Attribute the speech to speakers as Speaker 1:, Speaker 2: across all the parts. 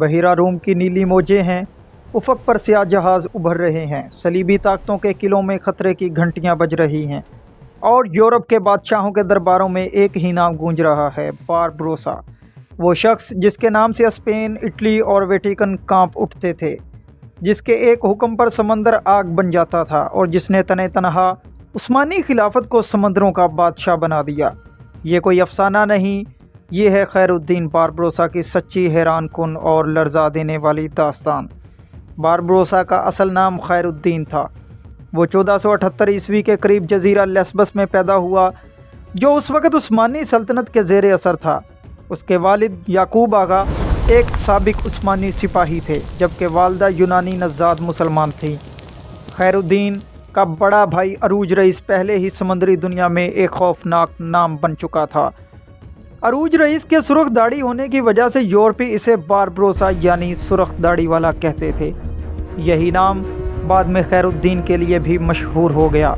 Speaker 1: बहिरा room की नीली मौजें हैं, उफ़क़ पर स्याह जहाज़ उभर रहे हैं, सलीबी ताकतों के किलों में ख़तरे की घंटियां बज रही हैं और यूरोप के बादशाहों के दरबारों में एक ही नाम गूंज रहा है, बारबरोसा। वो शख्स जिसके नाम से स्पेन, इटली और वेटिकन कांप उठते थे, जिसके एक हुक्म पर समंदर आग बन जाता था और जिसने तने तनहा उस्मानी खिलाफत को समंदरों का बादशाह बना दिया। ये कोई अफसाना नहीं, ये है खैरुद्दीन बारबरोसा की सच्ची, हैरान कुन और लर्जा देने वाली दास्तान। बारबरोसा का असल नाम खैरुद्दीन था। वो 1478 ईस्वी के करीब जजीरा लेस्बस में पैदा हुआ, जो उस वक़्त उस्मानी सल्तनत के ज़ेर असर था। उसके वालिद याकूब आगा एक साबिक उस्मानी सिपाही थे, जबकि वालदा यूनानी नज़ाद मुसलमान थी। खैरुद्दीन का बड़ा भाई अरूज रईस पहले ही समुद्री दुनिया में एक खौफनाक नाम बन चुका था। अरूज रईस के सुर्ख दाढ़ी होने की वजह से यूरोपी इसे बारबरोसा यानी सुर्ख दाढ़ी वाला कहते थे। यही नाम बाद में खैरुद्दीन के लिए भी मशहूर हो गया।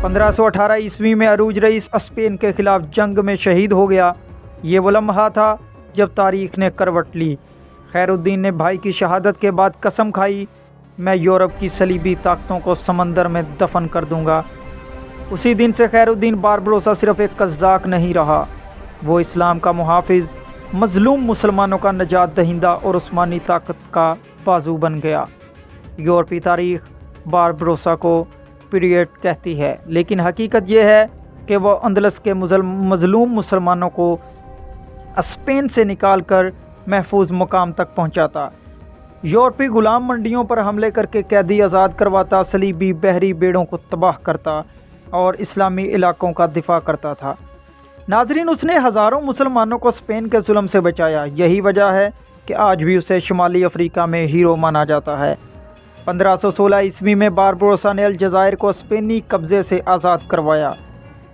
Speaker 1: 1518 ईस्वी में अरूज रईस स्पेन के खिलाफ जंग में शहीद हो गया। ये वो लम्हा था जब तारीख़ ने करवट ली। खैरुद्दीन ने भाई की शहादत के बाद कसम खाई, मैं यूरोप की सलीबी ताकतों को समंदर में दफन कर दूंगा। उसी दिन से खैरुद्दीन बारबरोसा सिर्फ एक कज़्ज़ाक नहीं रहा, वो इस्लाम का मुहाफ़िज़, मज़लूम मुसलमानों का नजात दहिंदा और उस्मानी ताकत का बाजू बन गया। यूरोपी तारीख़ बारबरोसा को पीरियड कहती है, लेकिन हकीकत यह है कि वह अंदलस के मज़लूम मुसलमानों को स्पेन से निकालकर महफूज मुकाम तक पहुंचाता। यूरोपी ग़ुलाम मंडियों पर हमले करके कैदी आज़ाद करवाता, सलीबी बहरी बेड़ों को तबाह करता और इस्लामी इलाकों का दिफा करता था। नाज़रीन, उसने हज़ारों मुसलमानों को स्पेन के जुल्म से बचाया। यही वजह है कि आज भी उसे शुमाली अफ्रीका में हीरो माना जाता है। 1516 ईस्वी में बारबरोसा ने अलजायर को स्पेनी कब्ज़े से आज़ाद करवाया,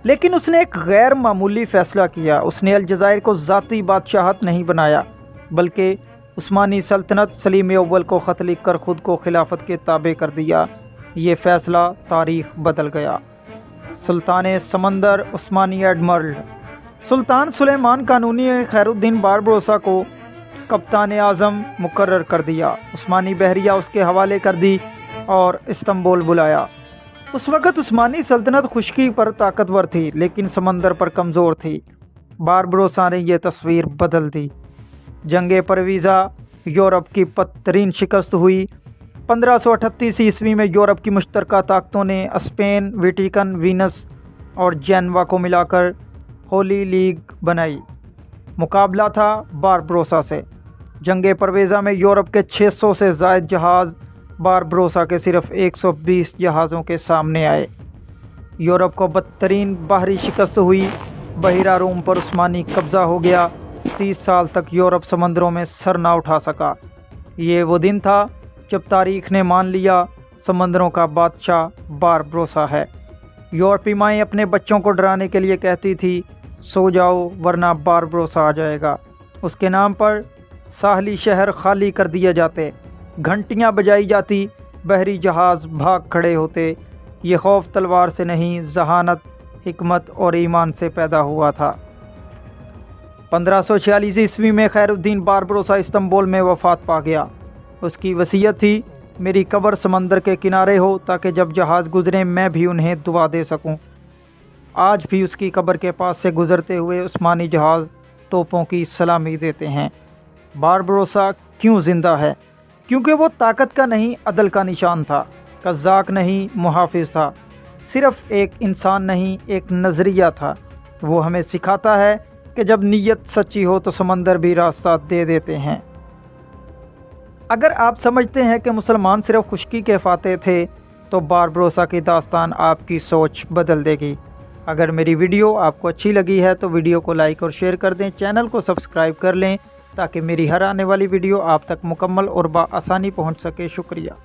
Speaker 1: लेकिन उसने एक गैर मामूली फ़ैसला किया। उसने अलजायर को ज़ाती बादशाहत नहीं बनाया, बल्कि उस्मानी सल्तनत सलीम अव्वल को ख़त लिख कर ख़ुद को खिलाफत के ताबे कर दिया। ये फ़ैसला तारीख़ बदल गया। सुल्तान समंदर उस्मानी एडमरल सुल्तान सुलेमान कानूनी ने खैरुद्दीन बारबरोसा को कप्तान आज़म मुकर्रर कर दिया। उस्मानी बहरिया उसके हवाले कर दी और इस्तांबुल बुलाया। उस वक़्त उस्मानी सल्तनत खुश्की पर ताकतवर थी, लेकिन समंदर पर कमज़ोर थी। बारबरोसा ने यह तस्वीर बदल दी। जंग परवीज़ा यूरोप की बदतरीन शिकस्त हुई। 1538 ईस्वी में यूरोप की मुश्तरका ताकतों ने स्पेन, वेटिकन, वीनस और जेनवा को मिलाकर होली लीग बनाई। मुकाबला था बारबरोसा से। जंग परवीज़ा में यूरोप के 600 से ज़ायद जहाज़ बारबरोसा के सिर्फ 120 जहाज़ों के सामने आए। यूरोप को बदतरीन बाहरी शिकस्त हुई। बहिरा रूम पर उस्मानी कब्ज़ा हो गया। 30 साल तक यूरोप समंदरों में सर ना उठा सका। ये वो दिन था जब तारीख़ ने मान लिया, समंदरों का बादशाह बारबरोसा है। यूरोपी माएँ अपने बच्चों को डराने के लिए कहती थी, सो जाओ वरना बारबरोसा आ जाएगा। उसके नाम पर साहली शहर खाली कर दिए जाते, घंटियां बजाई जाती, बहरी जहाज़ भाग खड़े होते। ये खौफ तलवार से नहीं, जहानत, हिकमत और ईमान से पैदा हुआ था। 1546 ईस्वी में खैरुद्दीन बारबरोसा इस्तांबुल में वफ़ात पा गया। उसकी वसीयत थी, मेरी कब्र समंदर के किनारे हो ताकि जब जहाज़ गुज़रें मैं भी उन्हें दुआ दे सकूं। आज भी उसकी कब्र के पास से गुज़रते हुए उस्मानी जहाज़ तोपों की सलामी देते हैं। बारबरोसा क्यों ज़िंदा है? क्योंकि वो ताकत का नहीं, अदल का निशान था। कज़्ज़ाक नहीं, मुहाफ़िज़ था। सिर्फ़ एक इंसान नहीं, एक नज़रिया था। वो हमें सिखाता है कि जब नीयत सच्ची हो तो समंदर भी रास्ता दे देते हैं। अगर आप समझते हैं कि मुसलमान सिर्फ खुश्की के फाते थे, तो बारबरोसा की दास्तान आपकी सोच बदल देगी। अगर मेरी वीडियो आपको अच्छी लगी है तो वीडियो को लाइक और शेयर कर दें, चैनल को सब्सक्राइब कर लें ताकि मेरी हर आने वाली वीडियो आप तक मुकम्मल और आसानी पहुंच सके। शुक्रिया।